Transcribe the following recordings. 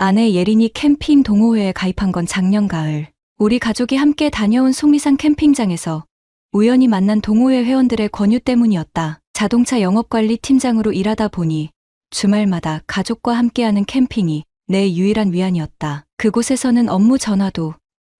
아내 예린이 캠핑 동호회에 가입한 건 작년 가을. 우리 가족이 함께 다녀온 속리산 캠핑장에서 우연히 만난 동호회 회원들의 권유 때문이었다. 자동차 영업관리 팀장으로 일하다 보니 주말마다 가족과 함께하는 캠핑이 내 유일한 위안이었다. 그곳에서는 업무 전화도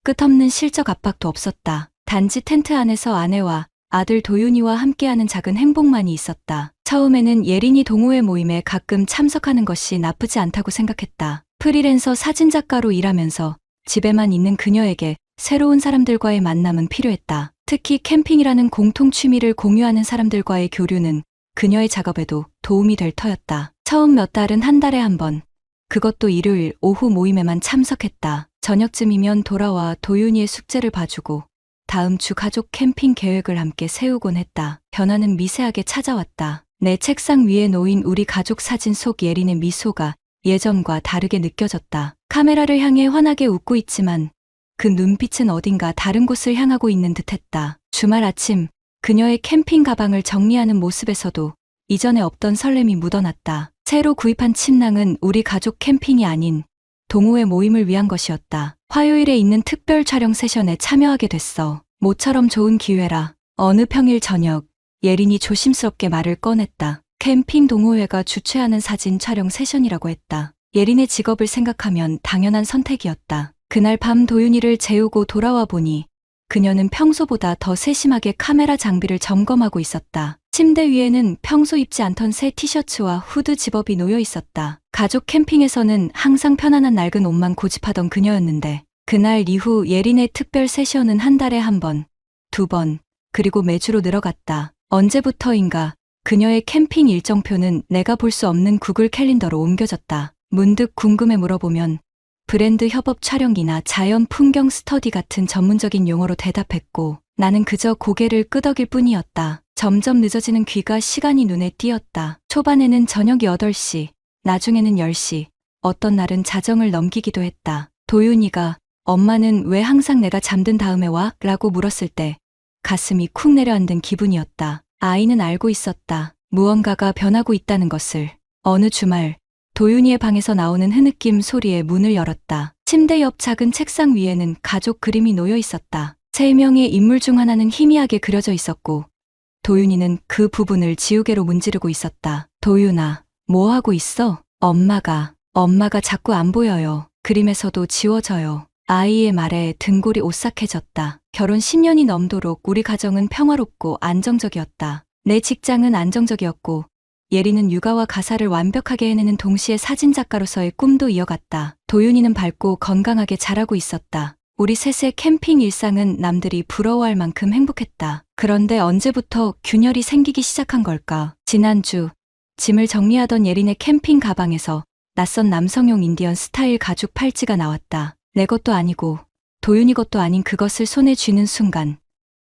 끝없는 실적 압박도 없었다. 단지 텐트 안에서 아내와 아들 도윤이와 함께하는 작은 행복만이 있었다. 처음에는 예린이 동호회 모임에 가끔 참석하는 것이 나쁘지 않다고 생각했다. 프리랜서 사진작가로 일하면서 집에만 있는 그녀에게 새로운 사람들과의 만남은 필요했다. 특히 캠핑이라는 공통 취미를 공유하는 사람들과의 교류는 그녀의 작업에도 도움이 될 터였다. 처음 몇 달은 한 달에 한 번, 그것도 일요일 오후 모임에만 참석했다. 저녁쯤이면 돌아와 도윤이의 숙제를 봐주고 다음 주 가족 캠핑 계획을 함께 세우곤 했다. 변화는 미세하게 찾아왔다. 내 책상 위에 놓인 우리 가족 사진 속 예린의 미소가 예전과 다르게 느껴졌다. 카메라를 향해 환하게 웃고 있지만 그 눈빛은 어딘가 다른 곳을 향하고 있는 듯했다. 주말 아침 그녀의 캠핑 가방을 정리하는 모습에서도 이전에 없던 설렘이 묻어났다. 새로 구입한 침낭은 우리 가족 캠핑이 아닌 동호회 모임을 위한 것이었다. 화요일에 있는 특별 촬영 세션에 참여하게 됐어. 모처럼 좋은 기회라. 어느 평일 저녁 예린이 조심스럽게 말을 꺼냈다. 캠핑 동호회가 주최하는 사진 촬영 세션이라고 했다. 예린의 직업을 생각하면 당연한 선택이었다. 그날 밤 도윤이를 재우고 돌아와 보니 그녀는 평소보다 더 세심하게 카메라 장비를 점검하고 있었다. 침대 위에는 평소 입지 않던 새 티셔츠와 후드 집업이 놓여 있었다. 가족 캠핑에서는 항상 편안한 낡은 옷만 고집하던 그녀였는데 그날 이후 예린의 특별 세션은 한 달에 한 번, 두 번, 그리고 매주로 늘어갔다. 언제부터인가 그녀의 캠핑 일정표는 내가 볼 수 없는 구글 캘린더로 옮겨졌다. 문득 궁금해 물어보면 브랜드 협업 촬영이나 자연 풍경 스터디 같은 전문적인 용어로 대답했고 나는 그저 고개를 끄덕일 뿐이었다. 점점 늦어지는 귀가 시간이 눈에 띄었다. 초반에는 저녁 8시, 나중에는 10시, 어떤 날은 자정을 넘기기도 했다. 도윤이가 엄마는 왜 항상 내가 잠든 다음에 와? 라고 물었을 때 가슴이 쿵 내려앉은 기분이었다. 아이는 알고 있었다. 무언가가 변하고 있다는 것을. 어느 주말 도윤이의 방에서 나오는 흐느낌 소리에 문을 열었다. 침대 옆 작은 책상 위에는 가족 그림이 놓여 있었다. 3명의 인물 중 하나는 희미하게 그려져 있었고 도윤이는 그 부분을 지우개로 문지르고 있었다. 도윤아, 뭐 하고 있어? 엄마가 자꾸 안 보여요. 그림에서도 지워져요. 아이의 말에 등골이 오싹해졌다. 결혼 10년이 넘도록 우리 가정은 평화롭고 안정적이었다. 내 직장은 안정적이었고 예린은 육아와 가사를 완벽하게 해내는 동시에 사진작가로서의 꿈도 이어갔다. 도윤이는 밝고 건강하게 자라고 있었다. 우리 셋의 캠핑 일상은 남들이 부러워할 만큼 행복했다. 그런데 언제부터 균열이 생기기 시작한 걸까? 지난주 짐을 정리하던 예린의 캠핑 가방에서 낯선 남성용 인디언 스타일 가죽 팔찌가 나왔다. 내 것도 아니고 도윤이 것도 아닌 그것을 손에 쥐는 순간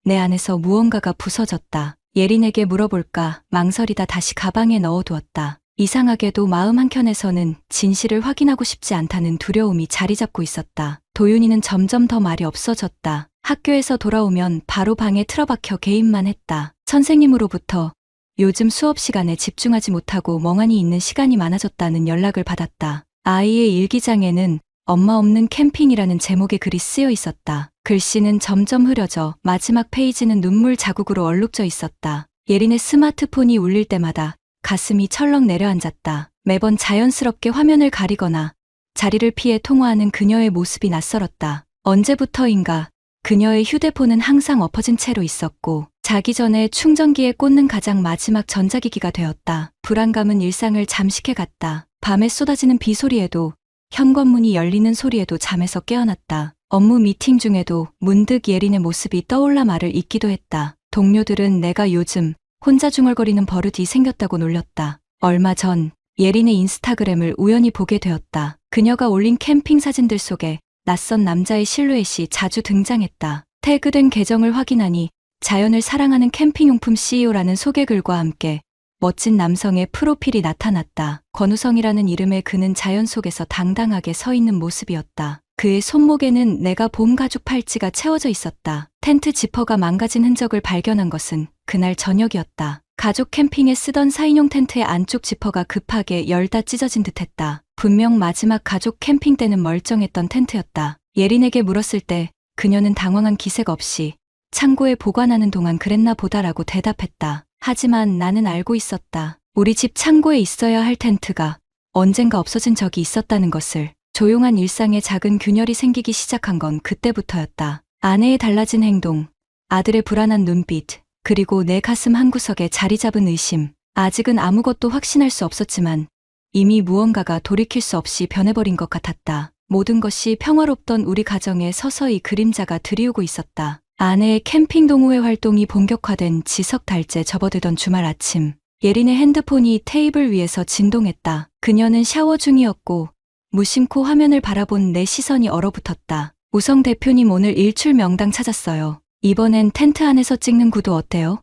내 안에서 무언가가 부서졌다. 예린에게 물어볼까 망설이다 다시 가방에 넣어두었다. 이상하게도 마음 한켠에서는 진실을 확인하고 싶지 않다는 두려움이 자리 잡고 있었다. 도윤이는 점점 더 말이 없어졌다. 학교에서 돌아오면 바로 방에 틀어박혀 게임만 했다. 선생님으로부터 요즘 수업 시간에 집중하지 못하고 멍하니 있는 시간이 많아졌다는 연락을 받았다. 아이의 일기장에는 엄마 없는 캠핑이라는 제목의 글이 쓰여 있었다. 글씨는 점점 흐려져 마지막 페이지는 눈물 자국으로 얼룩져 있었다. 예린의 스마트폰이 울릴 때마다 가슴이 철렁 내려앉았다. 매번 자연스럽게 화면을 가리거나 자리를 피해 통화하는 그녀의 모습이 낯설었다. 언제부터인가 그녀의 휴대폰은 항상 엎어진 채로 있었고 자기 전에 충전기에 꽂는 가장 마지막 전자기기가 되었다. 불안감은 일상을 잠식해갔다. 밤에 쏟아지는 비 소리에도 현관문이 열리는 소리에도 잠에서 깨어났다. 업무 미팅 중에도 문득 예린의 모습이 떠올라 말을 잇기도 했다. 동료들은 내가 요즘 혼자 중얼거리는 버릇이 생겼다고 놀렸다. 얼마 전 예린의 인스타그램을 우연히 보게 되었다. 그녀가 올린 캠핑 사진들 속에 낯선 남자의 실루엣이 자주 등장했다. 태그된 계정을 확인하니 자연을 사랑하는 캠핑용품 CEO라는 소개글과 함께 멋진 남성의 프로필이 나타났다. 권우성이라는 이름의 그는 자연 속에서 당당하게 서 있는 모습이었다. 그의 손목에는 내가 본 가죽 팔찌가 채워져 있었다. 텐트 지퍼가 망가진 흔적을 발견한 것은 그날 저녁이었다. 가족 캠핑에 쓰던 4인용 텐트의 안쪽 지퍼가 급하게 열다 찢어진 듯했다. 분명 마지막 가족 캠핑 때는 멀쩡했던 텐트였다. 예린에게 물었을 때 그녀는 당황한 기색 없이 창고에 보관하는 동안 그랬나 보다라고 대답했다. 하지만 나는 알고 있었다. 우리 집 창고에 있어야 할 텐트가 언젠가 없어진 적이 있었다는 것을. 조용한 일상에 작은 균열이 생기기 시작한 건 그때부터였다. 아내의 달라진 행동, 아들의 불안한 눈빛, 그리고 내 가슴 한구석에 자리 잡은 의심. 아직은 아무것도 확신할 수 없었지만 이미 무언가가 돌이킬 수 없이 변해버린 것 같았다. 모든 것이 평화롭던 우리 가정에 서서히 그림자가 들이오고 있었다. 아내의 캠핑 동호회 활동이 본격화된 지석 달째 접어들던 주말 아침. 예린의 핸드폰이 테이블 위에서 진동했다. 그녀는 샤워 중이었고 무심코 화면을 바라본 내 시선이 얼어붙었다. 우성 대표님 오늘 일출 명당 찾았어요. 이번엔 텐트 안에서 찍는 구도 어때요?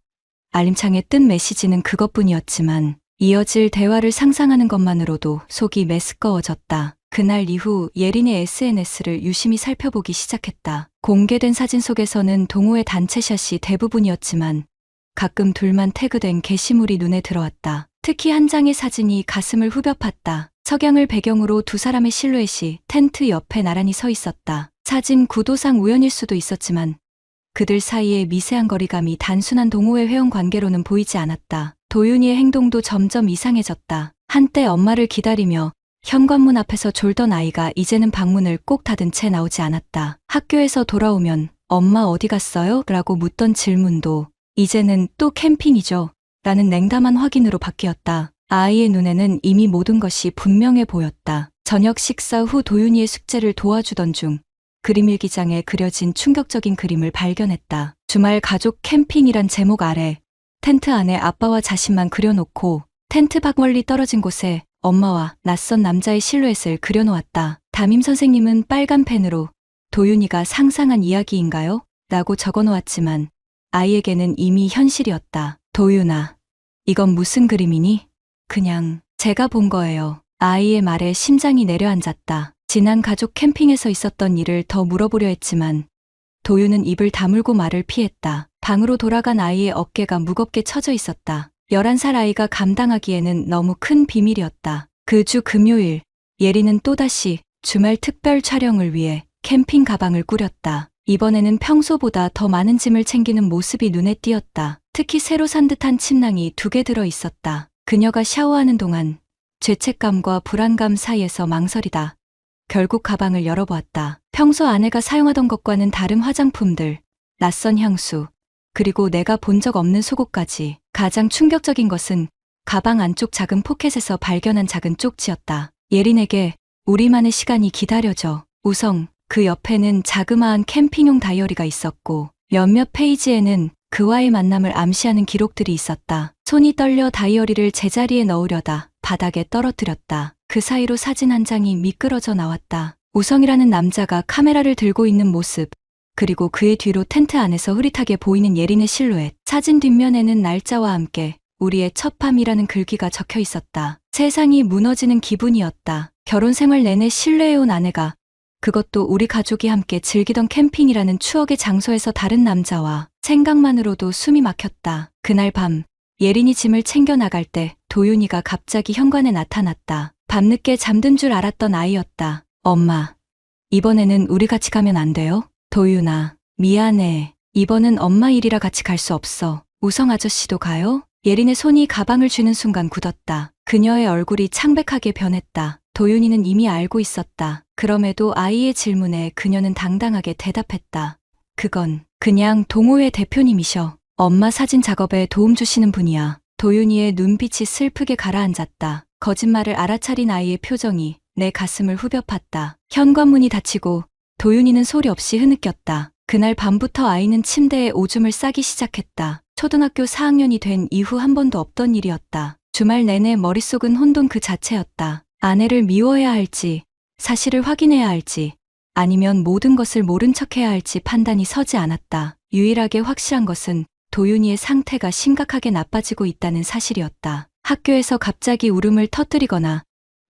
알림창에 뜬 메시지는 그것뿐이었지만 이어질 대화를 상상하는 것만으로도 속이 메스꺼워졌다. 그날 이후 예린의 SNS를 유심히 살펴보기 시작했다. 공개된 사진 속에서는 동호회 단체샷이 대부분이었지만 가끔 둘만 태그된 게시물이 눈에 들어왔다. 특히 한 장의 사진이 가슴을 후벼 팠다. 석양을 배경으로 두 사람의 실루엣이 텐트 옆에 나란히 서 있었다. 사진 구도상 우연일 수도 있었지만 그들 사이의 미세한 거리감이 단순한 동호회 회원 관계로는 보이지 않았다. 도윤이의 행동도 점점 이상해졌다. 한때 엄마를 기다리며 현관문 앞에서 졸던 아이가 이제는 방문을 꼭 닫은 채 나오지 않았다. 학교에서 돌아오면 엄마 어디 갔어요? 라고 묻던 질문도 이제는 또 캠핑이죠? 라는 냉담한 확인으로 바뀌었다. 아이의 눈에는 이미 모든 것이 분명해 보였다. 저녁 식사 후 도윤이의 숙제를 도와주던 중 그림일기장에 그려진 충격적인 그림을 발견했다. 주말 가족 캠핑이란 제목 아래 텐트 안에 아빠와 자신만 그려놓고 텐트 밖 멀리 떨어진 곳에 엄마와 낯선 남자의 실루엣을 그려놓았다. 담임 선생님은 빨간 펜으로 도윤이가 상상한 이야기인가요? 라고 적어놓았지만 아이에게는 이미 현실이었다. 도윤아, 이건 무슨 그림이니? 그냥 제가 본 거예요. 아이의 말에 심장이 내려앉았다. 지난 가족 캠핑에서 있었던 일을 더 물어보려 했지만 도윤은 입을 다물고 말을 피했다. 방으로 돌아간 아이의 어깨가 무겁게 처져 있었다. 11살 아이가 감당하기에는 너무 큰 비밀이었다. 그 주 금요일, 예린은 또다시 주말 특별 촬영을 위해 캠핑 가방을 꾸렸다. 이번에는 평소보다 더 많은 짐을 챙기는 모습이 눈에 띄었다. 특히 새로 산 듯한 침낭이 2개 들어 있었다. 그녀가 샤워하는 동안 죄책감과 불안감 사이에서 망설이다. 결국 가방을 열어보았다. 평소 아내가 사용하던 것과는 다른 화장품들, 낯선 향수, 그리고 내가 본 적 없는 속옷까지. 가장 충격적인 것은 가방 안쪽 작은 포켓에서 발견한 작은 쪽지였다. 예린에게 우리만의 시간이 기다려져. 우성, 그 옆에는 자그마한 캠핑용 다이어리가 있었고 몇몇 페이지에는 그와의 만남을 암시하는 기록들이 있었다. 손이 떨려 다이어리를 제자리에 넣으려다 바닥에 떨어뜨렸다. 그 사이로 사진 한 장이 미끄러져 나왔다. 우성이라는 남자가 카메라를 들고 있는 모습, 그리고 그의 뒤로 텐트 안에서 흐릿하게 보이는 예린의 실루엣. 사진 뒷면에는 날짜와 함께 우리의 첫 밤이라는 글귀가 적혀 있었다. 세상이 무너지는 기분이었다. 결혼 생활 내내 신뢰해온 아내가, 그것도 우리 가족이 함께 즐기던 캠핑이라는 추억의 장소에서 다른 남자와. 생각만으로도 숨이 막혔다. 그날 밤 예린이 짐을 챙겨 나갈 때 도윤이가 갑자기 현관에 나타났다. 밤늦게 잠든 줄 알았던 아이였다. 엄마, 이번에는 우리 같이 가면 안 돼요? 도윤아, 미안해. 이번은 엄마 일이라 같이 갈 수 없어. 우성 아저씨도 가요? 예린의 손이 가방을 쥐는 순간 굳었다. 그녀의 얼굴이 창백하게 변했다. 도윤이는 이미 알고 있었다. 그럼에도 아이의 질문에 그녀는 당당하게 대답했다. 그건 그냥 동호회 대표님이셔. 엄마 사진 작업에 도움 주시는 분이야. 도윤이의 눈빛이 슬프게 가라앉았다. 거짓말을 알아차린 아이의 표정이 내 가슴을 후벼 팠다. 현관문이 닫히고 도윤이는 소리 없이 흐느꼈다. 그날 밤부터 아이는 침대에 오줌을 싸기 시작했다. 초등학교 4학년이 된 이후 한 번도 없던 일이었다. 주말 내내 머릿속은 혼돈 그 자체였다. 아내를 미워해야 할지, 사실을 확인해야 할지, 아니면 모든 것을 모른 척해야 할지 판단이 서지 않았다. 유일하게 확실한 것은 도윤이의 상태가 심각하게 나빠지고 있다는 사실이었다. 학교에서 갑자기 울음을 터뜨리거나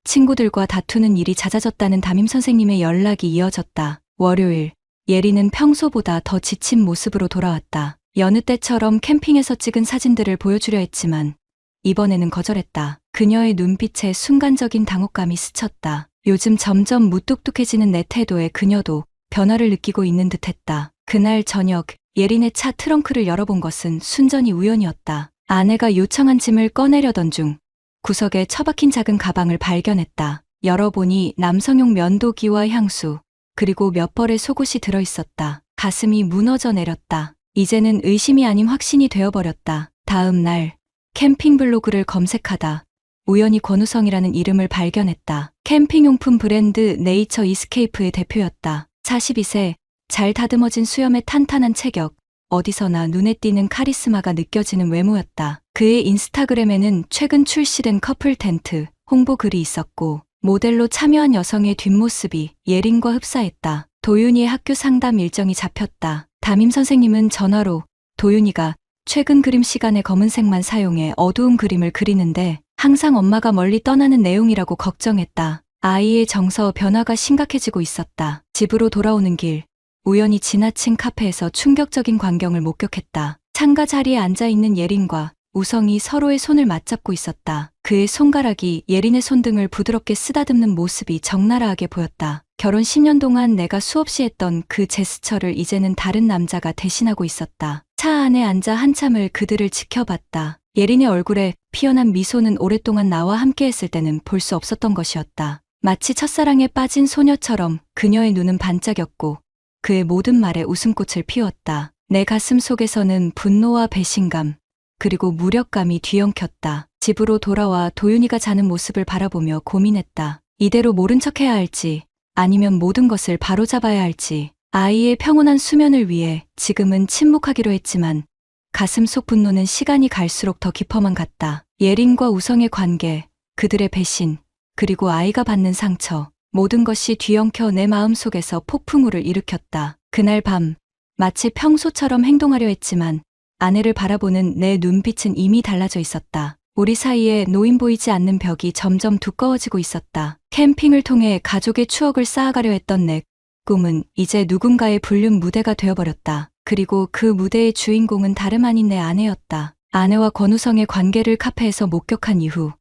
친구들과 다투는 일이 잦아졌다는 담임 선생님의 연락이 이어졌다. 월요일, 예린은 평소보다 더 지친 모습으로 돌아왔다. 여느 때처럼 캠핑에서 찍은 사진들을 보여주려 했지만 이번에는 거절했다. 그녀의 눈빛에 순간적인 당혹감이 스쳤다. 요즘 점점 무뚝뚝해지는 내 태도에 그녀도 변화를 느끼고 있는 듯했다. 그날 저녁 예린의 차 트렁크를 열어본 것은 순전히 우연이었다. 아내가 요청한 짐을 꺼내려던 중 구석에 처박힌 작은 가방을 발견했다. 열어보니 남성용 면도기와 향수, 그리고 몇 벌의 속옷이 들어있었다. 가슴이 무너져 내렸다. 이제는 의심이 아닌 확신이 되어버렸다. 다음 날 캠핑 블로그를 검색하다 우연히 권우성이라는 이름을 발견했다. 캠핑용품 브랜드 네이처 이스케이프의 대표였다. 42세, 잘 다듬어진 수염의 탄탄한 체격, 어디서나 눈에 띄는 카리스마가 느껴지는 외모였다. 그의 인스타그램에는 최근 출시된 커플 텐트 홍보 글이 있었고 모델로 참여한 여성의 뒷모습이 예린과 흡사했다. 도윤이의 학교 상담 일정이 잡혔다. 담임 선생님은 전화로 도윤이가 최근 그림 시간에 검은색만 사용해 어두운 그림을 그리는데 항상 엄마가 멀리 떠나는 내용이라고 걱정했다. 아이의 정서 변화가 심각해지고 있었다. 집으로 돌아오는 길, 우연히 지나친 카페에서 충격적인 광경을 목격했다. 창가 자리에 앉아있는 예린과 우성이 서로의 손을 맞잡고 있었다. 그의 손가락이 예린의 손등을 부드럽게 쓰다듬는 모습이 적나라하게 보였다. 결혼 10년 동안 내가 수없이 했던 그 제스처를 이제는 다른 남자가 대신하고 있었다. 차 안에 앉아 한참을 그들을 지켜봤다. 예린의 얼굴에 피어난 미소는 오랫동안 나와 함께했을 때는 볼 수 없었던 것이었다. 마치 첫사랑에 빠진 소녀처럼 그녀의 눈은 반짝였고 그의 모든 말에 웃음꽃을 피웠다. 내 가슴 속에서는 분노와 배신감, 그리고 무력감이 뒤엉켰다. 집으로 돌아와 도윤이가 자는 모습을 바라보며 고민했다. 이대로 모른 척해야 할지 아니면 모든 것을 바로잡아야 할지. 아이의 평온한 수면을 위해 지금은 침묵하기로 했지만 가슴 속 분노는 시간이 갈수록 더 깊어만 갔다. 예린과 우성의 관계, 그들의 배신, 그리고 아이가 받는 상처, 모든 것이 뒤엉켜 내 마음속에서 폭풍우를 일으켰다. 그날 밤 마치 평소처럼 행동하려 했지만 아내를 바라보는 내 눈빛은 이미 달라져 있었다. 우리 사이에 놓인 보이지 않는 벽이 점점 두꺼워지고 있었다. 캠핑을 통해 가족의 추억을 쌓아가려 했던 내 꿈은 이제 누군가의 불륜 무대가 되어버렸다. 그리고 그 무대의 주인공은 다름 아닌 내 아내였다. 아내와 권우성의 관계를 카페에서 목격한 이후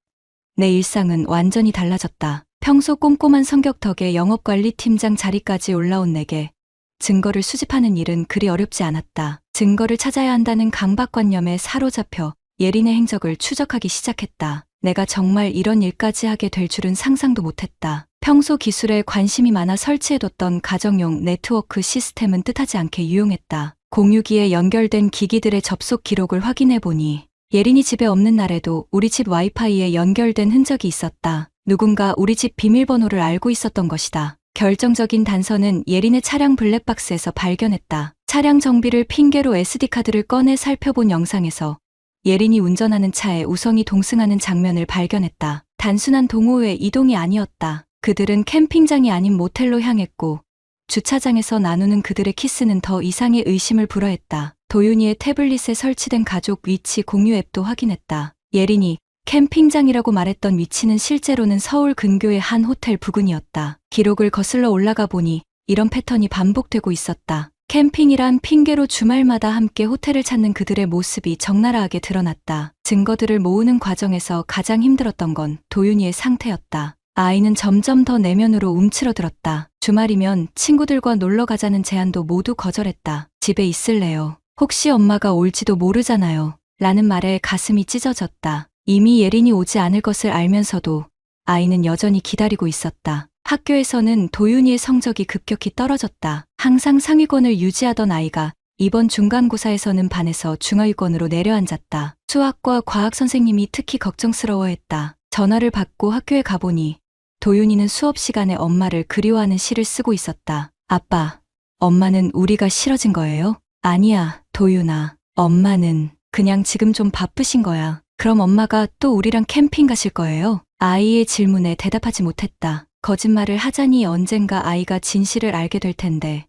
내 일상은 완전히 달라졌다. 평소 꼼꼼한 성격 덕에 영업관리팀장 자리까지 올라온 내게 증거를 수집하는 일은 그리 어렵지 않았다. 증거를 찾아야 한다는 강박관념에 사로잡혀 예린의 행적을 추적하기 시작했다. 내가 정말 이런 일까지 하게 될 줄은 상상도 못했다. 평소 기술에 관심이 많아 설치해뒀던 가정용 네트워크 시스템은 뜻하지 않게 유용했다. 공유기에 연결된 기기들의 접속 기록을 확인해보니 예린이 집에 없는 날에도 우리 집 와이파이에 연결된 흔적이 있었다. 누군가 우리 집 비밀번호를 알고 있었던 것이다. 결정적인 단서는 예린의 차량 블랙박스에서 발견했다. 차량 정비를 핑계로 SD카드를 꺼내 살펴본 영상에서 예린이 운전하는 차에 우성이 동승하는 장면을 발견했다. 단순한 동호회 이동이 아니었다. 그들은 캠핑장이 아닌 모텔로 향했고 주차장에서 나누는 그들의 키스는 더 이상의 의심을 불허했다. 도윤이의 태블릿에 설치된 가족 위치 공유 앱도 확인했다. 예린이 캠핑장이라고 말했던 위치는 실제로는 서울 근교의 한 호텔 부근이었다. 기록을 거슬러 올라가 보니 이런 패턴이 반복되고 있었다. 캠핑이란 핑계로 주말마다 함께 호텔을 찾는 그들의 모습이 적나라하게 드러났다. 증거들을 모으는 과정에서 가장 힘들었던 건 도윤이의 상태였다. 아이는 점점 더 내면으로 움츠러들었다. 주말이면 친구들과 놀러 가자는 제안도 모두 거절했다. 집에 있을래요. 혹시 엄마가 올지도 모르잖아요. 라는 말에 가슴이 찢어졌다. 이미 예린이 오지 않을 것을 알면서도 아이는 여전히 기다리고 있었다. 학교에서는 도윤이의 성적이 급격히 떨어졌다. 항상 상위권을 유지하던 아이가 이번 중간고사에서는 반에서 중하위권으로 내려앉았다. 수학과 과학 선생님이 특히 걱정스러워했다. 전화를 받고 학교에 가보니 도윤이는 수업 시간에 엄마를 그리워하는 시를 쓰고 있었다. 아빠, 엄마는 우리가 싫어진 거예요? 아니야, 도윤아. 엄마는 그냥 지금 좀 바쁘신 거야. 그럼 엄마가 또 우리랑 캠핑 가실 거예요? 아이의 질문에 대답하지 못했다. 거짓말을 하자니 언젠가 아이가 진실을 알게 될 텐데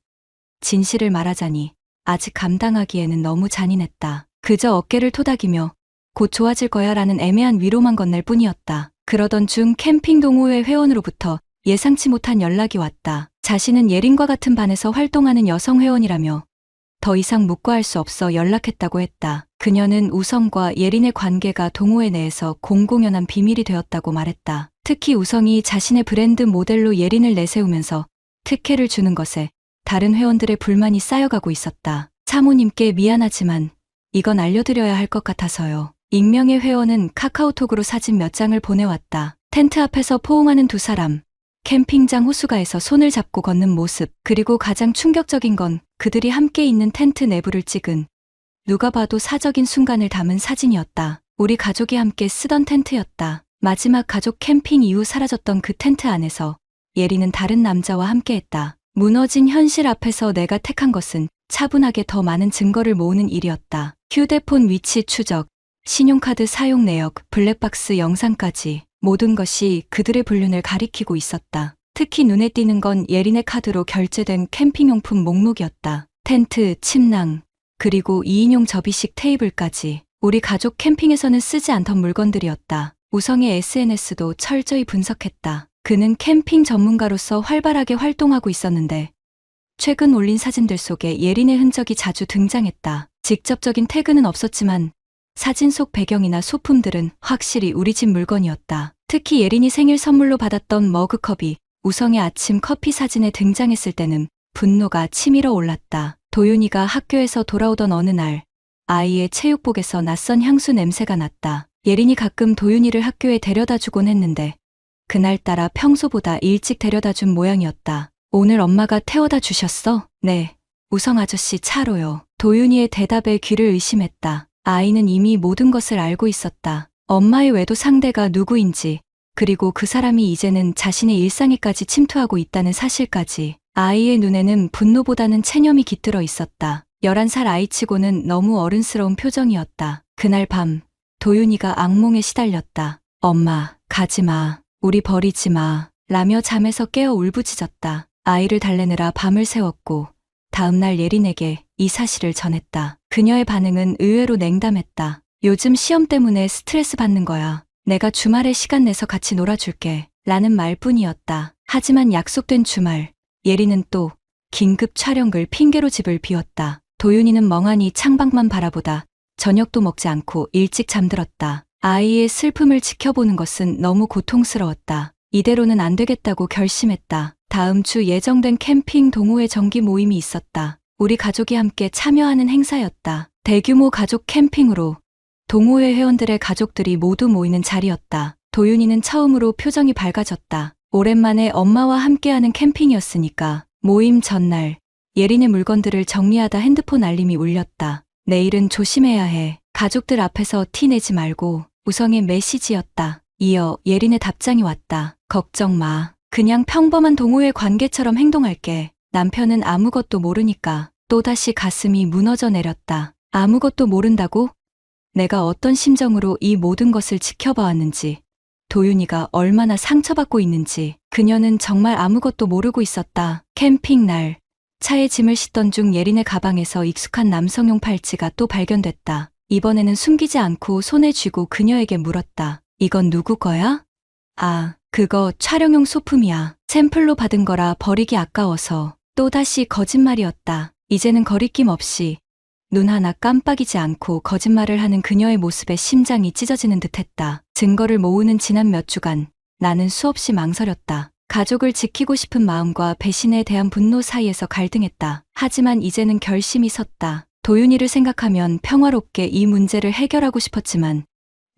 진실을 말하자니 아직 감당하기에는 너무 잔인했다. 그저 어깨를 토닥이며 곧 좋아질 거야 라는 애매한 위로만 건넬 뿐이었다. 그러던 중 캠핑 동호회 회원으로부터 예상치 못한 연락이 왔다. 자신은 예린과 같은 반에서 활동하는 여성 회원이라며 더 이상 묵과할 수 없어 연락했다고 했다. 그녀는 우성과 예린의 관계가 동호회 내에서 공공연한 비밀이 되었다고 말했다. 특히 우성이 자신의 브랜드 모델로 예린을 내세우면서 특혜를 주는 것에 다른 회원들의 불만이 쌓여가고 있었다. 사모님께 미안하지만 이건 알려드려야 할 것 같아서요. 익명의 회원은 카카오톡으로 사진 몇 장을 보내왔다. 텐트 앞에서 포옹하는 두 사람, 캠핑장 호수가에서 손을 잡고 걷는 모습, 그리고 가장 충격적인 건 그들이 함께 있는 텐트 내부를 찍은 누가 봐도 사적인 순간을 담은 사진이었다. 우리 가족이 함께 쓰던 텐트였다. 마지막 가족 캠핑 이후 사라졌던 그 텐트 안에서 예린은 다른 남자와 함께했다. 무너진 현실 앞에서 내가 택한 것은 차분하게 더 많은 증거를 모으는 일이었다. 휴대폰 위치 추적, 신용카드 사용 내역, 블랙박스 영상까지 모든 것이 그들의 불륜을 가리키고 있었다. 특히 눈에 띄는 건 예린의 카드로 결제된 캠핑용품 목록이었다. 텐트, 침낭, 그리고 2인용 접이식 테이블까지 우리 가족 캠핑에서는 쓰지 않던 물건들이었다. 우성의 SNS도 철저히 분석했다. 그는 캠핑 전문가로서 활발하게 활동하고 있었는데 최근 올린 사진들 속에 예린의 흔적이 자주 등장했다. 직접적인 태그는 없었지만 사진 속 배경이나 소품들은 확실히 우리 집 물건이었다. 특히 예린이 생일 선물로 받았던 머그컵이 우성의 아침 커피 사진에 등장했을 때는 분노가 치밀어 올랐다. 도윤이가 학교에서 돌아오던 어느 날 아이의 체육복에서 낯선 향수 냄새가 났다. 예린이 가끔 도윤이를 학교에 데려다 주곤 했는데 그날따라 평소보다 일찍 데려다 준 모양이었다. 오늘 엄마가 태워다 주셨어? 네. 우성 아저씨 차로요. 도윤이의 대답에 귀를 의심했다. 아이는 이미 모든 것을 알고 있었다. 엄마의 외도 상대가 누구인지, 그리고 그 사람이 이제는 자신의 일상에까지 침투하고 있다는 사실까지. 아이의 눈에는 분노보다는 체념이 깃들어 있었다. 11살 아이치고는 너무 어른스러운 표정이었다. 그날 밤 도윤이가 악몽에 시달렸다. 엄마, 가지마. 우리 버리지 마. 라며 잠에서 깨어 울부짖었다. 아이를 달래느라 밤을 새웠고 다음날 예린에게 이 사실을 전했다. 그녀의 반응은 의외로 냉담했다. 요즘 시험 때문에 스트레스 받는 거야. 내가 주말에 시간 내서 같이 놀아줄게. 라는 말뿐이었다. 하지만 약속된 주말, 예린은 또 긴급 촬영을 핑계로 집을 비웠다. 도윤이는 멍하니 창밖만 바라보다 저녁도 먹지 않고 일찍 잠들었다. 아이의 슬픔을 지켜보는 것은 너무 고통스러웠다. 이대로는 안 되겠다고 결심했다. 다음 주 예정된 캠핑 동호회 정기 모임이 있었다. 우리 가족이 함께 참여하는 행사였다. 대규모 가족 캠핑으로 동호회 회원들의 가족들이 모두 모이는 자리였다. 도윤이는 처음으로 표정이 밝아졌다. 오랜만에 엄마와 함께하는 캠핑이었으니까. 모임 전날 예린의 물건들을 정리하다 핸드폰 알림이 울렸다. 내일은 조심해야 해. 가족들 앞에서 티 내지 말고. 우성의 메시지였다. 이어 예린의 답장이 왔다. 걱정 마. 그냥 평범한 동호회 관계처럼 행동할게. 남편은 아무것도 모르니까. 또다시 가슴이 무너져 내렸다. 아무것도 모른다고? 내가 어떤 심정으로 이 모든 것을 지켜봐왔는지, 도윤이가 얼마나 상처받고 있는지. 그녀는 정말 아무것도 모르고 있었다. 캠핑 날 차에 짐을 싣던 중 예린의 가방에서 익숙한 남성용 팔찌가 또 발견됐다. 이번에는 숨기지 않고 손에 쥐고 그녀에게 물었다. 이건 누구 거야? 아, 그거 촬영용 소품이야. 샘플로 받은 거라 버리기 아까워서. 또다시 거짓말이었다. 이제는 거리낌 없이 눈 하나 깜빡이지 않고 거짓말을 하는 그녀의 모습에 심장이 찢어지는 듯했다. 증거를 모으는 지난 몇 주간 나는 수없이 망설였다. 가족을 지키고 싶은 마음과 배신에 대한 분노 사이에서 갈등했다. 하지만 이제는 결심이 섰다. 도윤이를 생각하면 평화롭게 이 문제를 해결하고 싶었지만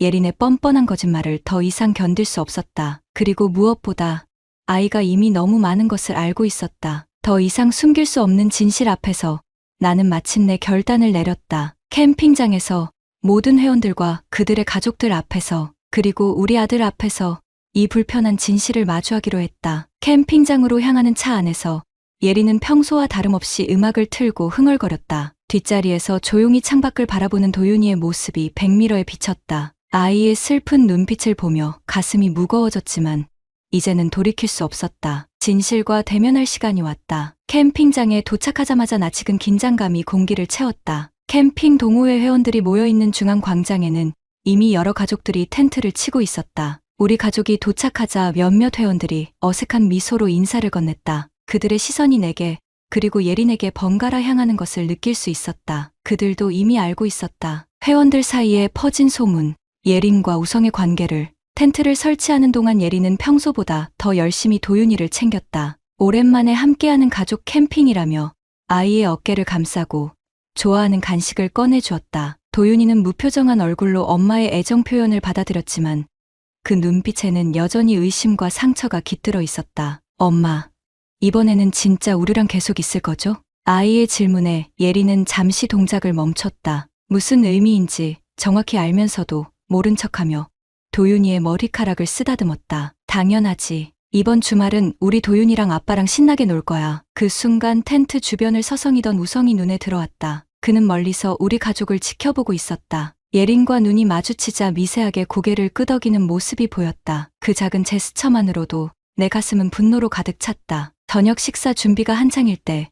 예린의 뻔뻔한 거짓말을 더 이상 견딜 수 없었다. 그리고 무엇보다 아이가 이미 너무 많은 것을 알고 있었다. 더 이상 숨길 수 없는 진실 앞에서 나는 마침내 결단을 내렸다. 캠핑장에서 모든 회원들과 그들의 가족들 앞에서 그리고 우리 아들 앞에서 이 불편한 진실을 마주하기로 했다. 캠핑장으로 향하는 차 안에서 예린은 평소와 다름없이 음악을 틀고 흥얼거렸다. 뒷자리에서 조용히 창밖을 바라보는 도윤이의 모습이 백미러에 비쳤다. 아이의 슬픈 눈빛을 보며 가슴이 무거워졌지만 이제는 돌이킬 수 없었다. 진실과 대면할 시간이 왔다. 캠핑장에 도착하자마자 낯익은 긴장감이 공기를 채웠다. 캠핑 동호회 회원들이 모여있는 중앙 광장에는 이미 여러 가족들이 텐트를 치고 있었다. 우리 가족이 도착하자 몇몇 회원들이 어색한 미소로 인사를 건넸다. 그들의 시선이 내게 그리고 예린에게 번갈아 향하는 것을 느낄 수 있었다. 그들도 이미 알고 있었다. 회원들 사이에 퍼진 소문, 예린과 우성의 관계를. 텐트를 설치하는 동안 예린은 평소보다 더 열심히 도윤이를 챙겼다. 오랜만에 함께하는 가족 캠핑이라며 아이의 어깨를 감싸고 좋아하는 간식을 꺼내주었다. 도윤이는 무표정한 얼굴로 엄마의 애정 표현을 받아들였지만 그 눈빛에는 여전히 의심과 상처가 깃들어 있었다. 엄마, 이번에는 진짜 우리랑 계속 있을 거죠? 아이의 질문에 예린은 잠시 동작을 멈췄다. 무슨 의미인지 정확히 알면서도 모른 척하며 도윤이의 머리카락을 쓰다듬었다. 당연하지. 이번 주말은 우리 도윤이랑 아빠랑 신나게 놀 거야. 그 순간 텐트 주변을 서성이던 우성이 눈에 들어왔다. 그는 멀리서 우리 가족을 지켜보고 있었다. 예린과 눈이 마주치자 미세하게 고개를 끄덕이는 모습이 보였다. 그 작은 제스처만으로도 내 가슴은 분노로 가득 찼다. 저녁 식사 준비가 한창일 때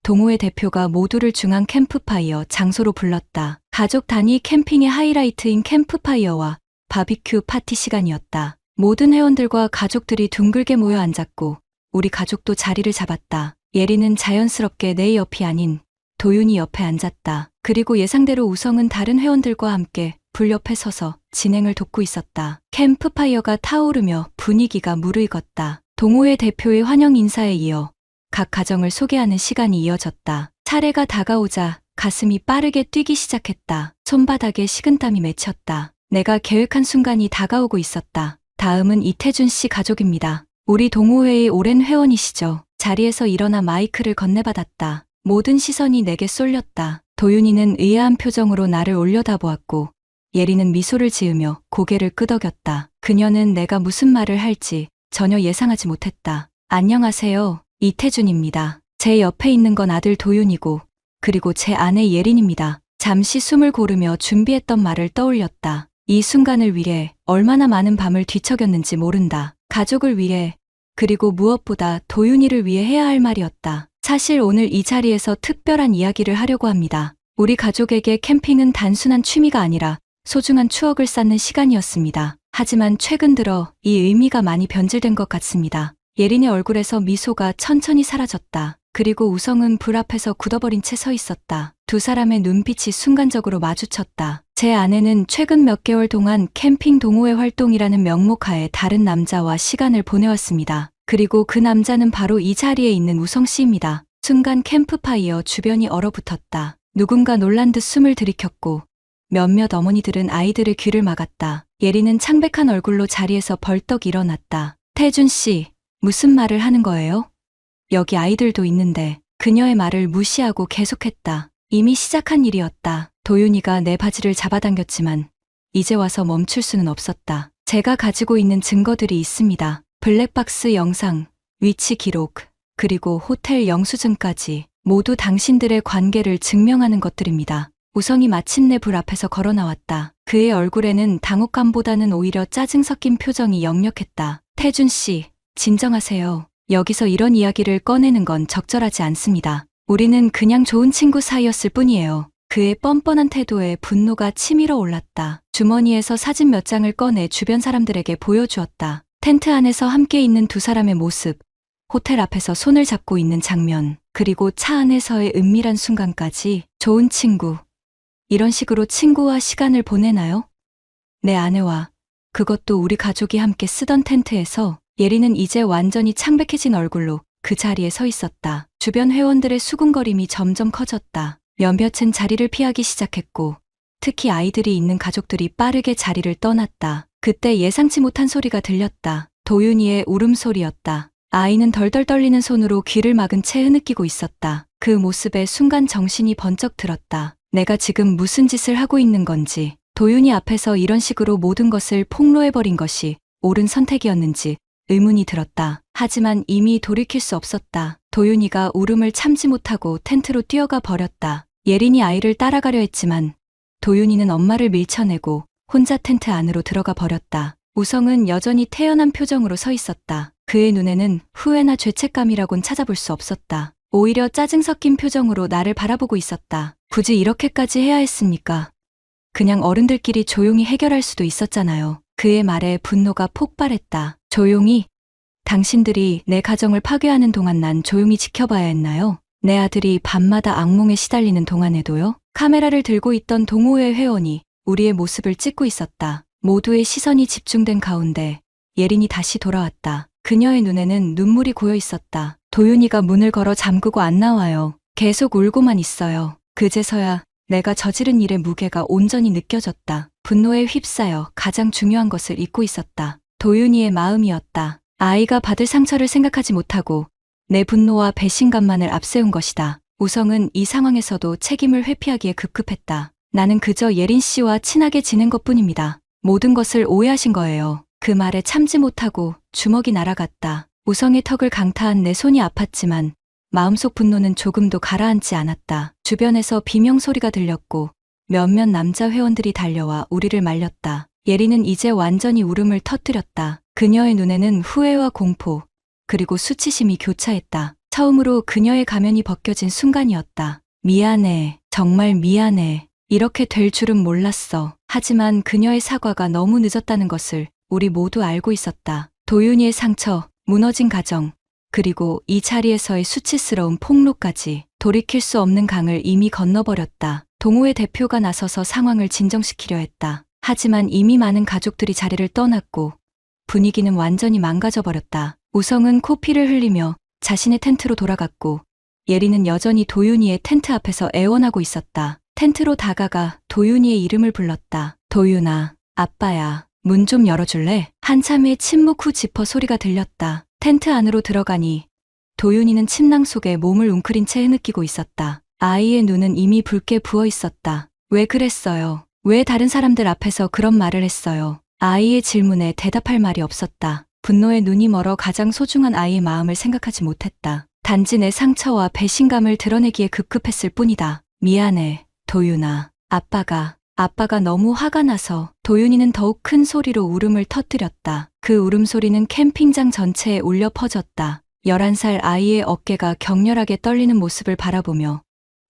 동호회 대표가 모두를 중앙 캠프파이어 장소로 불렀다. 가족 단위 캠핑의 하이라이트인 캠프파이어와 바비큐 파티 시간이었다. 모든 회원들과 가족들이 둥글게 모여 앉았고 우리 가족도 자리를 잡았다. 예린은 자연스럽게 내 옆이 아닌 도윤이 옆에 앉았다. 그리고 예상대로 우성은 다른 회원들과 함께 불 옆에 서서 진행을 돕고 있었다. 캠프파이어가 타오르며 분위기가 무르익었다. 동호회 대표의 환영 인사에 이어 각 가정을 소개하는 시간이 이어졌다. 차례가 다가오자 가슴이 빠르게 뛰기 시작했다. 손바닥에 식은땀이 맺혔다. 내가 계획한 순간이 다가오고 있었다. 다음은 이태준 씨 가족입니다. 우리 동호회의 오랜 회원이시죠. 자리에서 일어나 마이크를 건네받았다. 모든 시선이 내게 쏠렸다. 도윤이는 의아한 표정으로 나를 올려다보았고 예린은 미소를 지으며 고개를 끄덕였다. 그녀는 내가 무슨 말을 할지 전혀 예상하지 못했다. 안녕하세요. 이태준입니다. 제 옆에 있는 건 아들 도윤이고 그리고 제 아내 예린입니다. 잠시 숨을 고르며 준비했던 말을 떠올렸다. 이 순간을 위해 얼마나 많은 밤을 뒤척였는지 모른다. 가족을 위해 그리고 무엇보다 도윤이를 위해 해야 할 말이었다. 사실 오늘 이 자리에서 특별한 이야기를 하려고 합니다. 우리 가족에게 캠핑은 단순한 취미가 아니라 소중한 추억을 쌓는 시간이었습니다. 하지만 최근 들어 이 의미가 많이 변질된 것 같습니다. 예린의 얼굴에서 미소가 천천히 사라졌다. 그리고 우성은 불 앞에서 굳어버린 채 서 있었다. 두 사람의 눈빛이 순간적으로 마주쳤다. 제 아내는 최근 몇 개월 동안 캠핑 동호회 활동이라는 명목하에 다른 남자와 시간을 보내왔습니다. 그리고 그 남자는 바로 이 자리에 있는 우성 씨입니다. 순간 캠프파이어 주변이 얼어붙었다. 누군가 놀란 듯 숨을 들이켰고 몇몇 어머니들은 아이들의 귀를 막았다. 예린은 창백한 얼굴로 자리에서 벌떡 일어났다. 태준 씨, 무슨 말을 하는 거예요? 여기 아이들도 있는데. 그녀의 말을 무시하고 계속했다. 이미 시작한 일이었다. 도윤이가 내 바지를 잡아당겼지만 이제 와서 멈출 수는 없었다. 제가 가지고 있는 증거들이 있습니다. 블랙박스 영상, 위치 기록, 그리고 호텔 영수증까지 모두 당신들의 관계를 증명하는 것들입니다. 우성이 마침내 불 앞에서 걸어 나왔다. 그의 얼굴에는 당혹감보다는 오히려 짜증 섞인 표정이 역력했다. 태준 씨, 진정하세요. 여기서 이런 이야기를 꺼내는 건 적절하지 않습니다. 우리는 그냥 좋은 친구 사이였을 뿐이에요. 그의 뻔뻔한 태도에 분노가 치밀어 올랐다. 주머니에서 사진 몇 장을 꺼내 주변 사람들에게 보여주었다. 텐트 안에서 함께 있는 두 사람의 모습, 호텔 앞에서 손을 잡고 있는 장면, 그리고 차 안에서의 은밀한 순간까지. 좋은 친구. 이런 식으로 친구와 시간을 보내나요? 내 아내와, 그것도 우리 가족이 함께 쓰던 텐트에서. 예린은 이제 완전히 창백해진 얼굴로 그 자리에 서 있었다. 주변 회원들의 수군거림이 점점 커졌다. 몇몇은 자리를 피하기 시작했고 특히 아이들이 있는 가족들이 빠르게 자리를 떠났다. 그때 예상치 못한 소리가 들렸다. 도윤이의 울음소리였다. 아이는 덜덜 떨리는 손으로 귀를 막은 채 흐느끼고 있었다. 그 모습에 순간 정신이 번쩍 들었다. 내가 지금 무슨 짓을 하고 있는 건지, 도윤이 앞에서 이런 식으로 모든 것을 폭로해버린 것이 옳은 선택이었는지 의문이 들었다. 하지만 이미 돌이킬 수 없었다. 도윤이가 울음을 참지 못하고 텐트로 뛰어가 버렸다. 예린이 아이를 따라가려 했지만 도윤이는 엄마를 밀쳐내고 혼자 텐트 안으로 들어가 버렸다. 우성은 여전히 태연한 표정으로 서 있었다. 그의 눈에는 후회나 죄책감이라곤 찾아볼 수 없었다. 오히려 짜증 섞인 표정으로 나를 바라보고 있었다. 굳이 이렇게까지 해야 했습니까? 그냥 어른들끼리 조용히 해결할 수도 있었잖아요. 그의 말에 분노가 폭발했다. 조용히? 당신들이 내 가정을 파괴하는 동안 난 조용히 지켜봐야 했나요? 내 아들이 밤마다 악몽에 시달리는 동안에도요? 카메라를 들고 있던 동호회 회원이 우리의 모습을 찍고 있었다. 모두의 시선이 집중된 가운데 예린이 다시 돌아왔다. 그녀의 눈에는 눈물이 고여 있었다. 도윤이가 문을 걸어 잠그고 안 나와요. 계속 울고만 있어요. 그제서야 내가 저지른 일의 무게가 온전히 느껴졌다. 분노에 휩싸여 가장 중요한 것을 잊고 있었다. 도윤이의 마음이었다. 아이가 받을 상처를 생각하지 못하고 내 분노와 배신감만을 앞세운 것이다. 우성은 이 상황에서도 책임을 회피하기에 급급했다. 나는 그저 예린 씨와 친하게 지낸 것뿐입니다. 모든 것을 오해하신 거예요. 그 말에 참지 못하고 주먹이 날아갔다. 우성의 턱을 강타한 내 손이 아팠지만 마음속 분노는 조금도 가라앉지 않았다. 주변에서 비명소리가 들렸고 몇몇 남자 회원들이 달려와 우리를 말렸다. 예린은 이제 완전히 울음을 터뜨렸다. 그녀의 눈에는 후회와 공포, 그리고 수치심이 교차했다. 처음으로 그녀의 가면이 벗겨진 순간이었다. 미안해. 정말 미안해. 이렇게 될 줄은 몰랐어. 하지만 그녀의 사과가 너무 늦었다는 것을 우리 모두 알고 있었다. 도윤이의 상처, 무너진 가정, 그리고 이 자리에서의 수치스러운 폭로까지 돌이킬 수 없는 강을 이미 건너버렸다. 동호회 대표가 나서서 상황을 진정시키려 했다. 하지만 이미 많은 가족들이 자리를 떠났고 분위기는 완전히 망가져버렸다. 우성은 코피를 흘리며 자신의 텐트로 돌아갔고 예린은 여전히 도윤이의 텐트 앞에서 애원하고 있었다. 텐트로 다가가 도윤이의 이름을 불렀다. 도윤아, 아빠야, 문 좀 열어줄래? 한참의 침묵 후 지퍼 소리가 들렸다. 텐트 안으로 들어가니 도윤이는 침낭 속에 몸을 웅크린 채 흐느끼고 있었다. 아이의 눈은 이미 붉게 부어 있었다. 왜 그랬어요? 왜 다른 사람들 앞에서 그런 말을 했어요? 아이의 질문에 대답할 말이 없었다. 분노에 눈이 멀어 가장 소중한 아이의 마음을 생각하지 못했다. 단지 내 상처와 배신감을 드러내기에 급급했을 뿐이다. 미안해, 도윤아. 아빠가 너무 화가 나서. 도윤이는 더욱 큰 소리로 울음을 터뜨렸다. 그 울음소리는 캠핑장 전체에 울려 퍼졌다. 11살 아이의 어깨가 격렬하게 떨리는 모습을 바라보며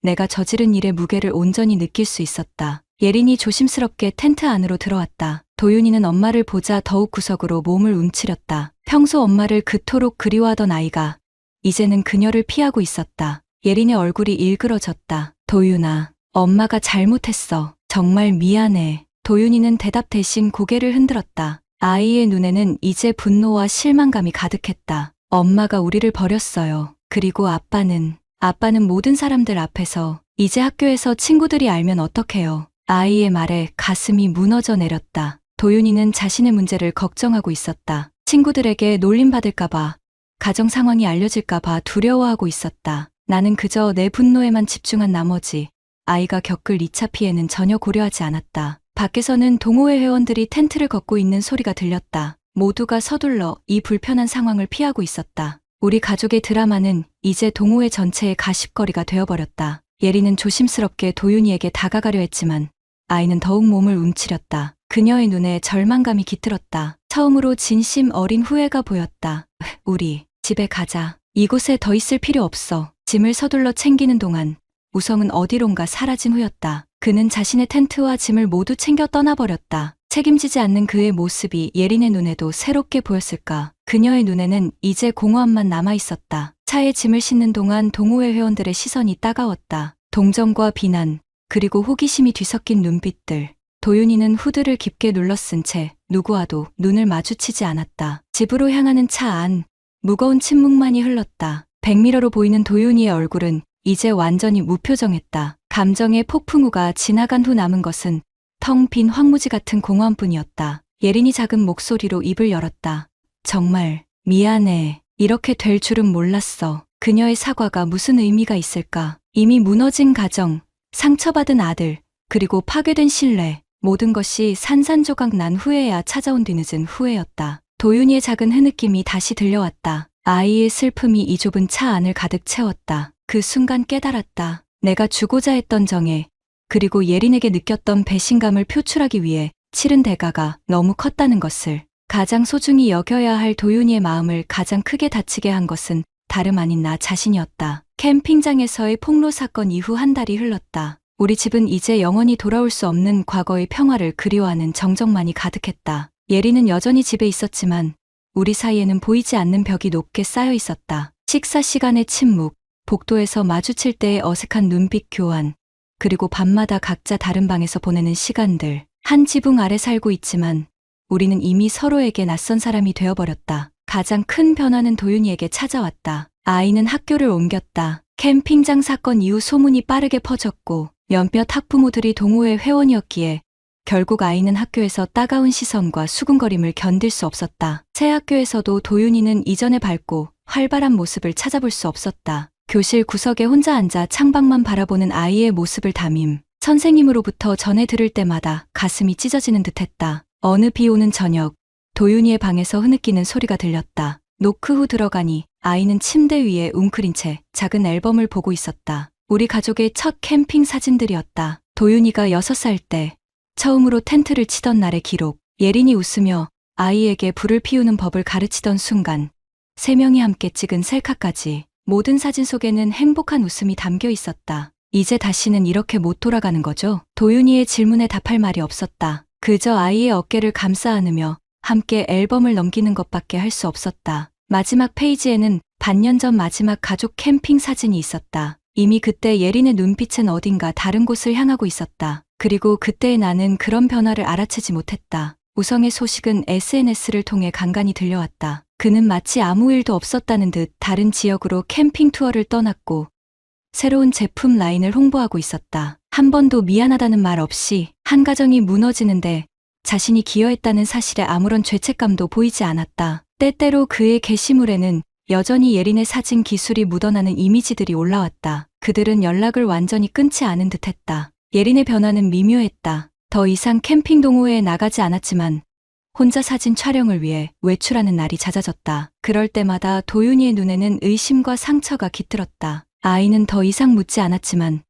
내가 저지른 일의 무게를 온전히 느낄 수 있었다. 예린이 조심스럽게 텐트 안으로 들어왔다. 도윤이는 엄마를 보자 더욱 구석으로 몸을 움츠렸다. 평소 엄마를 그토록 그리워하던 아이가 이제는 그녀를 피하고 있었다. 예린의 얼굴이 일그러졌다. 도윤아, 엄마가 잘못했어. 정말 미안해. 도윤이는 대답 대신 고개를 흔들었다. 아이의 눈에는 이제 분노와 실망감이 가득했다. 엄마가 우리를 버렸어요. 그리고 아빠는 모든 사람들 앞에서 이제 학교에서 친구들이 알면 어떡해요. 아이의 말에 가슴이 무너져 내렸다. 도윤이는 자신의 문제를 걱정하고 있었다. 친구들에게 놀림받을까봐, 가정 상황이 알려질까봐 두려워하고 있었다. 나는 그저 내 분노에만 집중한 나머지 아이가 겪을 2차 피해는 전혀 고려하지 않았다. 밖에서는 동호회 회원들이 텐트를 걷고 있는 소리가 들렸다. 모두가 서둘러 이 불편한 상황을 피하고 있었다. 우리 가족의 드라마는 이제 동호회 전체의 가십거리가 되어버렸다. 예린은 조심스럽게 도윤이에게 다가가려 했지만 아이는 더욱 몸을 움츠렸다. 그녀의 눈에 절망감이 깃들었다. 처음으로 진심 어린 후회가 보였다. 우리 집에 가자. 이곳에 더 있을 필요 없어. 짐을 서둘러 챙기는 동안 우성은 어디론가 사라진 후였다. 그는 자신의 텐트와 짐을 모두 챙겨 떠나버렸다. 책임지지 않는 그의 모습이 예린의 눈에도 새롭게 보였을까. 그녀의 눈에는 이제 공허함만 남아있었다. 차에 짐을 싣는 동안 동호회 회원들의 시선이 따가웠다. 동정과 비난, 그리고 호기심이 뒤섞인 눈빛들. 도윤이는 후드를 깊게 눌러쓴 채 누구와도 눈을 마주치지 않았다. 집으로 향하는 차 안, 무거운 침묵만이 흘렀다. 백미러로 보이는 도윤이의 얼굴은 이제 완전히 무표정했다. 감정의 폭풍우가 지나간 후 남은 것은 텅 빈 황무지 같은 공허함뿐이었다. 예린이 작은 목소리로 입을 열었다. 정말 미안해. 이렇게 될 줄은 몰랐어. 그녀의 사과가 무슨 의미가 있을까? 이미 무너진 가정, 상처받은 아들, 그리고 파괴된 신뢰, 모든 것이 산산조각 난 후에야 찾아온 뒤늦은 후회였다. 도윤이의 작은 흐느낌이 다시 들려왔다. 아이의 슬픔이 이 좁은 차 안을 가득 채웠다. 그 순간 깨달았다. 내가 주고자 했던 정에, 그리고 예린에게 느꼈던 배신감을 표출하기 위해 치른 대가가 너무 컸다는 것을. 가장 소중히 여겨야 할 도윤이의 마음을 가장 크게 다치게 한 것은 다름 아닌 나 자신이었다. 캠핑장에서의 폭로 사건 이후 한 달이 흘렀다. 우리 집은 이제 영원히 돌아올 수 없는 과거의 평화를 그리워하는 정적만이 가득했다. 예린은 여전히 집에 있었지만 우리 사이에는 보이지 않는 벽이 높게 쌓여 있었다. 식사 시간의 침묵, 복도에서 마주칠 때의 어색한 눈빛 교환, 그리고 밤마다 각자 다른 방에서 보내는 시간들. 한 지붕 아래 살고 있지만 우리는 이미 서로에게 낯선 사람이 되어버렸다. 가장 큰 변화는 도윤이에게 찾아왔다. 아이는 학교를 옮겼다. 캠핑장 사건 이후 소문이 빠르게 퍼졌고 몇몇 학부모들이 동호회 회원이었기에 결국 아이는 학교에서 따가운 시선과 수군거림을 견딜 수 없었다. 새 학교에서도 도윤이는 이전의 밝고 활발한 모습을 찾아볼 수 없었다. 교실 구석에 혼자 앉아 창밖만 바라보는 아이의 모습을 담임 선생님으로부터 전해 들을 때마다 가슴이 찢어지는 듯했다. 어느 비 오는 저녁, 도윤이의 방에서 흐느끼는 소리가 들렸다. 노크 후 들어가니 아이는 침대 위에 웅크린 채 작은 앨범을 보고 있었다. 우리 가족의 첫 캠핑 사진들이었다. 도윤이가 6살 때 처음으로 텐트를 치던 날의 기록. 예린이 웃으며 아이에게 불을 피우는 법을 가르치던 순간, 3명이 함께 찍은 셀카까지. 모든 사진 속에는 행복한 웃음이 담겨 있었다. 이제 다시는 이렇게 못 돌아가는 거죠? 도윤이의 질문에 답할 말이 없었다. 그저 아이의 어깨를 감싸 안으며 함께 앨범을 넘기는 것밖에 할 수 없었다. 마지막 페이지에는 반년 전 마지막 가족 캠핑 사진이 있었다. 이미 그때 예린의 눈빛은 어딘가 다른 곳을 향하고 있었다. 그리고 그때의 나는 그런 변화를 알아채지 못했다. 우성의 소식은 SNS를 통해 간간히 들려왔다. 그는 마치 아무 일도 없었다는 듯 다른 지역으로 캠핑 투어를 떠났고 새로운 제품 라인을 홍보하고 있었다. 한 번도 미안하다는 말 없이 한 가정이 무너지는데 자신이 기여했다는 사실에 아무런 죄책감도 보이지 않았다. 때때로 그의 게시물에는 여전히 예린의 사진 기술이 묻어나는 이미지들이 올라왔다. 그들은 연락을 완전히 끊지 않은 듯했다. 예린의 변화는 미묘했다. 더 이상 캠핑 동호회에 나가지 않았지만 혼자 사진 촬영을 위해 외출하는 날이 잦아졌다. 그럴 때마다 도윤이의 눈에는 의심과 상처가 깃들었다. 아이는 더 이상 묻지 않았지만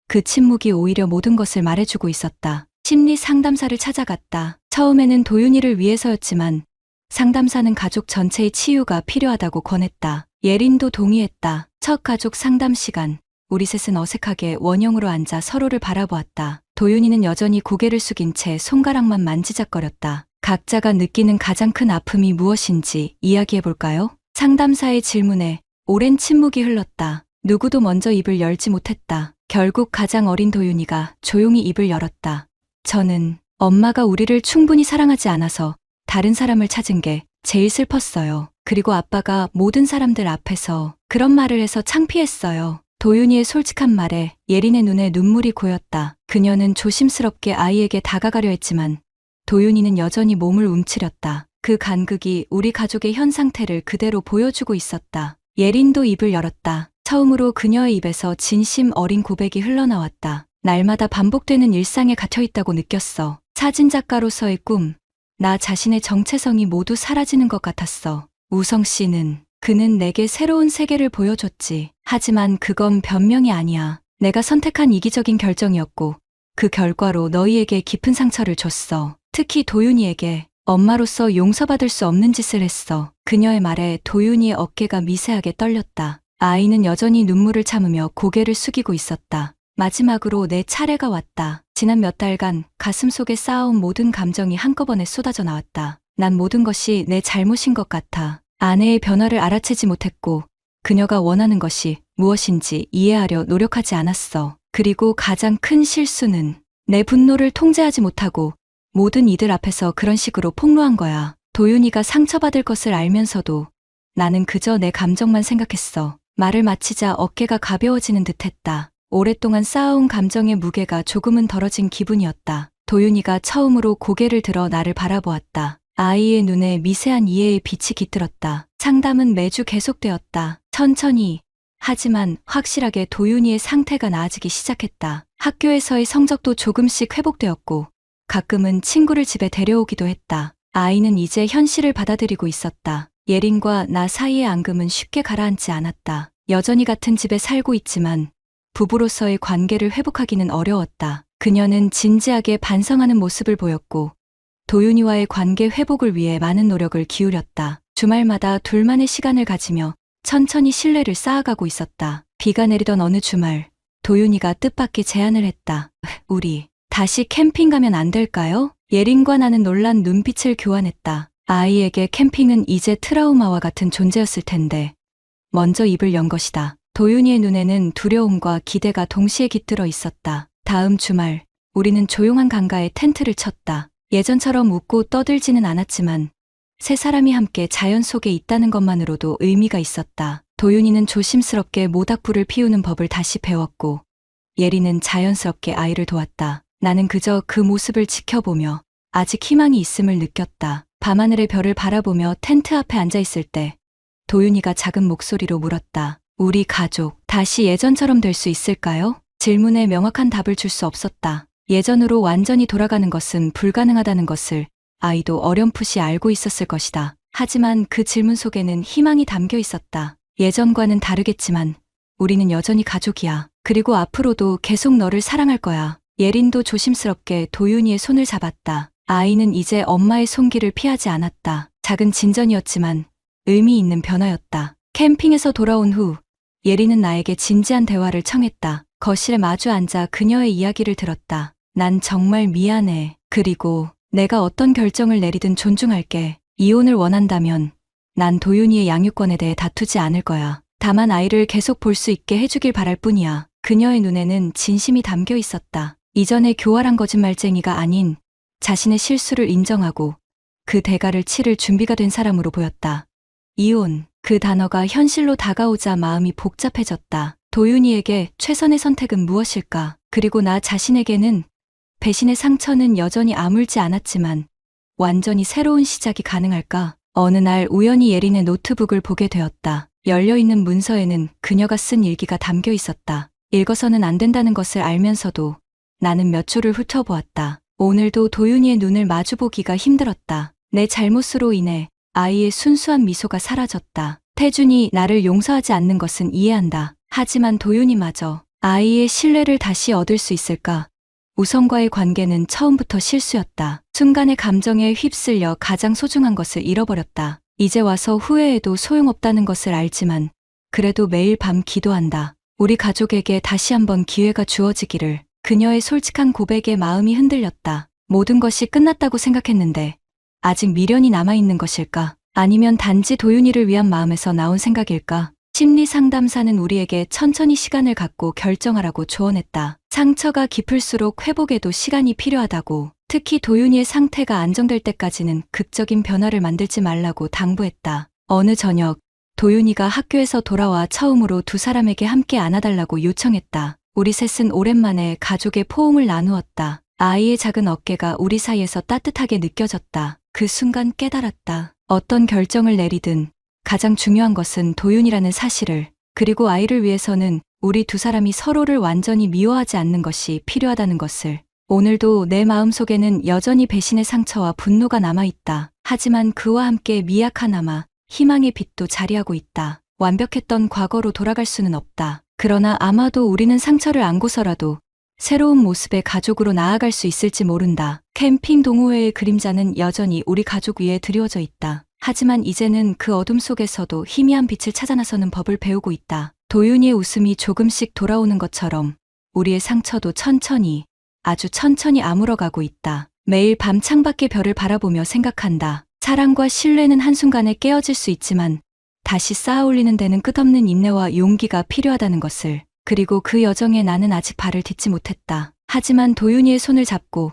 그 침묵이 오히려 모든 것을 말해주고 있었다. 심리 상담사를 찾아갔다. 처음에는 도윤이를 위해서였지만 상담사는 가족 전체의 치유가 필요하다고 권했다. 예린도 동의했다. 첫 가족 상담 시간. 우리 셋은 어색하게 원형으로 앉아 서로를 바라보았다. 도윤이는 여전히 고개를 숙인 채 손가락만 만지작거렸다. 각자가 느끼는 가장 큰 아픔이 무엇인지 이야기해볼까요? 상담사의 질문에 오랜 침묵이 흘렀다. 누구도 먼저 입을 열지 못했다. 결국 가장 어린 도윤이가 조용히 입을 열었다. 저는 엄마가 우리를 충분히 사랑하지 않아서 다른 사람을 찾은 게 제일 슬펐어요. 그리고 아빠가 모든 사람들 앞에서 그런 말을 해서 창피했어요. 도윤이의 솔직한 말에 예린의 눈에 눈물이 고였다. 그녀는 조심스럽게 아이에게 다가가려 했지만 도윤이는 여전히 몸을 움츠렸다. 그 간극이 우리 가족의 현 상태를 그대로 보여주고 있었다. 예린도 입을 열었다. 처음으로 그녀의 입에서 진심 어린 고백이 흘러나왔다. 날마다 반복되는 일상에 갇혀있다고 느꼈어. 사진작가로서의 꿈, 나 자신의 정체성이 모두 사라지는 것 같았어. 우성 씨는, 그는 내게 새로운 세계를 보여줬지. 하지만 그건 변명이 아니야. 내가 선택한 이기적인 결정이었고 그 결과로 너희에게 깊은 상처를 줬어. 특히 도윤이에게 엄마로서 용서받을 수 없는 짓을 했어. 그녀의 말에 도윤이의 어깨가 미세하게 떨렸다. 아이는 여전히 눈물을 참으며 고개를 숙이고 있었다. 마지막으로 내 차례가 왔다. 지난 몇 달간 가슴속에 쌓아온 모든 감정이 한꺼번에 쏟아져 나왔다. 난 모든 것이 내 잘못인 것 같아. 아내의 변화를 알아채지 못했고 그녀가 원하는 것이 무엇인지 이해하려 노력하지 않았어. 그리고 가장 큰 실수는 내 분노를 통제하지 못하고 모든 이들 앞에서 그런 식으로 폭로한 거야. 도윤이가 상처받을 것을 알면서도 나는 그저 내 감정만 생각했어. 말을 마치자 어깨가 가벼워지는 듯했다. 오랫동안 쌓아온 감정의 무게가 조금은 덜어진 기분이었다. 도윤이가 처음으로 고개를 들어 나를 바라보았다. 아이의 눈에 미세한 이해의 빛이 깃들었다. 상담은 매주 계속되었다. 천천히, 하지만 확실하게 도윤이의 상태가 나아지기 시작했다. 학교에서의 성적도 조금씩 회복되었고 가끔은 친구를 집에 데려오기도 했다. 아이는 이제 현실을 받아들이고 있었다. 예린과 나 사이의 앙금은 쉽게 가라앉지 않았다. 여전히 같은 집에 살고 있지만 부부로서의 관계를 회복하기는 어려웠다. 그녀는 진지하게 반성하는 모습을 보였고 도윤이와의 관계 회복을 위해 많은 노력을 기울였다. 주말마다 둘만의 시간을 가지며 천천히 신뢰를 쌓아가고 있었다. 비가 내리던 어느 주말, 도윤이가 뜻밖의 제안을 했다. 우리 다시 캠핑 가면 안 될까요? 예린과 나는 놀란 눈빛을 교환했다. 아이에게 캠핑은 이제 트라우마와 같은 존재였을 텐데 먼저 입을 연 것이다. 도윤이의 눈에는 두려움과 기대가 동시에 깃들어 있었다. 다음 주말, 우리는 조용한 강가에 텐트를 쳤다. 예전처럼 웃고 떠들지는 않았지만 세 사람이 함께 자연 속에 있다는 것만으로도 의미가 있었다. 도윤이는 조심스럽게 모닥불을 피우는 법을 다시 배웠고 예리는 자연스럽게 아이를 도왔다. 나는 그저 그 모습을 지켜보며 아직 희망이 있음을 느꼈다. 밤하늘의 별을 바라보며 텐트 앞에 앉아 있을 때 도윤이가 작은 목소리로 물었다. 우리 가족, 다시 예전처럼 될 수 있을까요? 질문에 명확한 답을 줄 수 없었다. 예전으로 완전히 돌아가는 것은 불가능하다는 것을 아이도 어렴풋이 알고 있었을 것이다. 하지만 그 질문 속에는 희망이 담겨 있었다. 예전과는 다르겠지만 우리는 여전히 가족이야. 그리고 앞으로도 계속 너를 사랑할 거야. 예린도 조심스럽게 도윤이의 손을 잡았다. 아이는 이제 엄마의 손길을 피하지 않았다. 작은 진전이었지만 의미 있는 변화였다. 캠핑에서 돌아온 후 예린은 나에게 진지한 대화를 청했다. 거실에 마주 앉아 그녀의 이야기를 들었다. 난 정말 미안해. 그리고 내가 어떤 결정을 내리든 존중할게. 이혼을 원한다면 난 도윤이의 양육권에 대해 다투지 않을 거야. 다만 아이를 계속 볼 수 있게 해주길 바랄 뿐이야. 그녀의 눈에는 진심이 담겨 있었다. 이전의 교활한 거짓말쟁이가 아닌 자신의 실수를 인정하고 그 대가를 치를 준비가 된 사람으로 보였다. 이혼, 그 단어가 현실로 다가오자 마음이 복잡해졌다. 도윤이에게 최선의 선택은 무엇일까? 그리고 나 자신에게는 배신의 상처는 여전히 아물지 않았지만 완전히 새로운 시작이 가능할까? 어느 날 우연히 예린의 노트북을 보게 되었다. 열려있는 문서에는 그녀가 쓴 일기가 담겨 있었다. 읽어서는 안 된다는 것을 알면서도 나는 몇 줄을 훑어보았다. 오늘도 도윤이의 눈을 마주보기가 힘들었다. 내 잘못으로 인해 아이의 순수한 미소가 사라졌다. 태준이 나를 용서하지 않는 것은 이해한다. 하지만 도윤이마저 아이의 신뢰를 다시 얻을 수 있을까? 우성과의 관계는 처음부터 실수였다. 순간의 감정에 휩쓸려 가장 소중한 것을 잃어버렸다. 이제 와서 후회해도 소용없다는 것을 알지만 그래도 매일 밤 기도한다. 우리 가족에게 다시 한번 기회가 주어지기를. 그녀의 솔직한 고백에 마음이 흔들렸다. 모든 것이 끝났다고 생각했는데 아직 미련이 남아있는 것일까? 아니면 단지 도윤이를 위한 마음에서 나온 생각일까? 심리 상담사는 우리에게 천천히 시간을 갖고 결정하라고 조언했다. 상처가 깊을수록 회복에도 시간이 필요하다고. 특히 도윤이의 상태가 안정될 때까지는 극적인 변화를 만들지 말라고 당부했다. 어느 저녁, 도윤이가 학교에서 돌아와 처음으로 두 사람에게 함께 안아달라고 요청했다. 우리 셋은 오랜만에 가족의 포옹을 나누었다. 아이의 작은 어깨가 우리 사이에서 따뜻하게 느껴졌다. 그 순간 깨달았다. 어떤 결정을 내리든 가장 중요한 것은 도윤이라는 사실을, 그리고 아이를 위해서는 우리 두 사람이 서로를 완전히 미워하지 않는 것이 필요하다는 것을. 오늘도 내 마음속에는 여전히 배신의 상처와 분노가 남아있다. 하지만 그와 함께 미약하나마 희망의 빛도 자리하고 있다. 완벽했던 과거로 돌아갈 수는 없다. 그러나 아마도 우리는 상처를 안고서라도 새로운 모습의 가족으로 나아갈 수 있을지 모른다. 캠핑 동호회의 그림자는 여전히 우리 가족 위에 드리워져 있다. 하지만 이제는 그 어둠 속에서도 희미한 빛을 찾아 나서는 법을 배우고 있다. 도윤이의 웃음이 조금씩 돌아오는 것처럼 우리의 상처도 천천히, 아주 천천히 아물어가고 있다. 매일 밤 창밖의 별을 바라보며 생각한다. 사랑과 신뢰는 한순간에 깨어질 수 있지만 다시 쌓아올리는 데는 끝없는 인내와 용기가 필요하다는 것을. 그리고 그 여정에 나는 아직 발을 딛지 못했다. 하지만 도윤이의 손을 잡고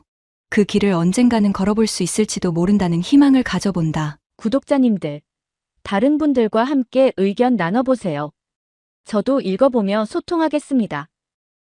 그 길을 언젠가는 걸어볼 수 있을지도 모른다는 희망을 가져본다. 구독자님들, 다른 분들과 함께 의견 나눠보세요. 저도 읽어보며 소통하겠습니다.